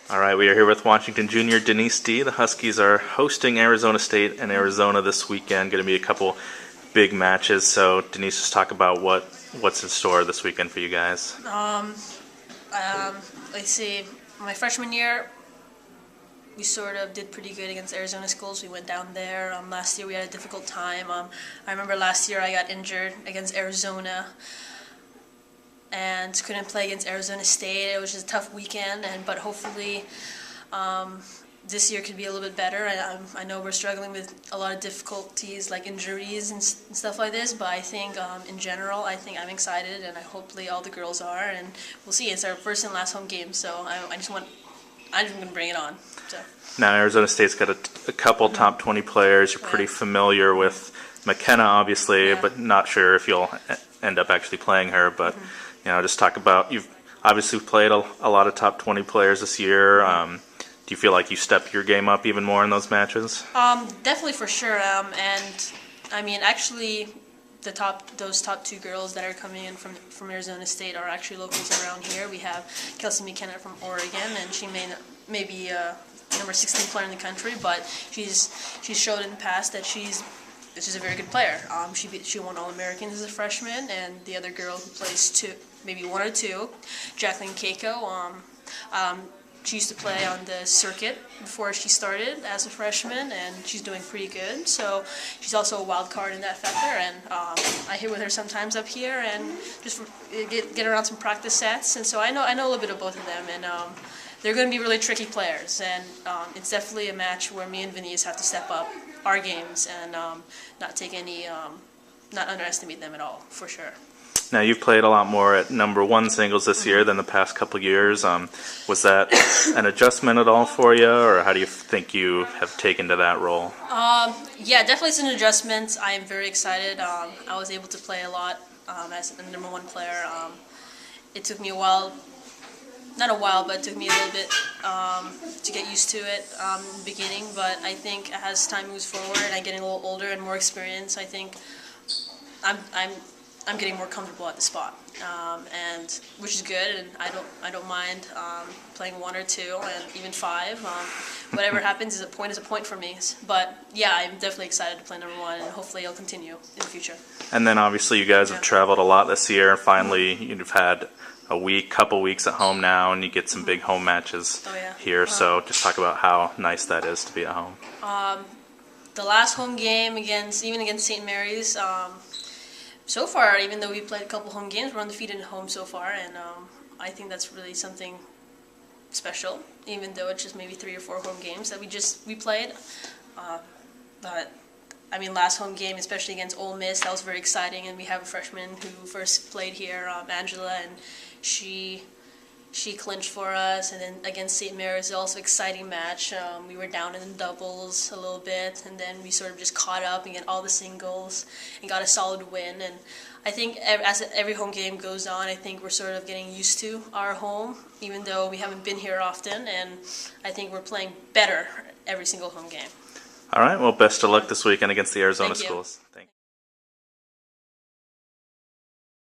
All right, we are here with Washington Junior Denise D. The Huskies are hosting Arizona State and Arizona this weekend. Going to be a couple big matches. So, Denise, just talk about what's in store this weekend for you guys. Let's see. My freshman year, we sort of did pretty good against Arizona schools. We went down there. Last year we had a difficult time. I remember last year I got injured against Arizona and couldn't play against Arizona State. It was just a tough weekend, but hopefully this year could be a little bit better. I know we're struggling with a lot of difficulties like injuries and stuff like this, but I think in general, I think I'm excited, and hopefully all the girls are, and we'll see. It's our first and last home game, so I'm just going to bring it on. So. Now, Arizona State's got a couple top 20 players. You're pretty familiar with McKenna, obviously, but not sure if you'll end up actually playing her. But just talk about, you've obviously played a lot of top 20 players this year. Do you feel like you stepped your game up even more in those matches? Definitely, for sure. And I mean, actually, those top two girls that are coming in from Arizona State are actually locals around here. We have Kelsey McKenna from Oregon, and she may be number 16 player in the country, but she's showed in the past that she's a very good player. She won All-Americans as a freshman, and the other girl who plays maybe one or two, Jacqueline Keiko. She used to play on the circuit before she started as a freshman, and she's doing pretty good. So she's also a wild card in that factor, and I hit with her sometimes up here and just get around some practice sets. And so I know a little bit of both of them, and they're going to be really tricky players. And it's definitely a match where me and Denise have to step up our games and not underestimate them at all, for sure. Now, you've played a lot more at number one singles this year than the past couple of years. Was that an adjustment at all for you, or how do you think you have taken to that role? Yeah, definitely it's an adjustment. I am very excited. I was able to play a lot as a number one player. It took me a while, but it took me a little bit to get used to it in the beginning. But I think as time moves forward and I'm getting a little older and more experience, I think I'm getting more comfortable at the spot, and which is good. And I don't mind playing one or two and even five. Whatever happens is a point for me. But yeah, I'm definitely excited to play number one, and hopefully it'll continue in the future. And then obviously you guys have traveled a lot this year. Finally, you've had couple weeks at home now, and you get some big home matches here. So just talk about how nice that is to be at home. The last home game against St. Mary's. So far, even though we played a couple home games, we're undefeated at home so far, and I think that's really something special, even though it's just maybe 3 or 4 home games that we played. But I mean, last home game, especially against Ole Miss, that was very exciting, and we have a freshman who first played here, Angela, and she clinched for us. And then against St. Mary's, also exciting match. We were down in the doubles a little bit, and then we sort of just caught up and get all the singles and got a solid win. And I think as every home game goes on, I think we're sort of getting used to our home, even though we haven't been here often, and I think we're playing better every single home game. All right, well, best of luck this weekend against the Arizona schools. Thank you.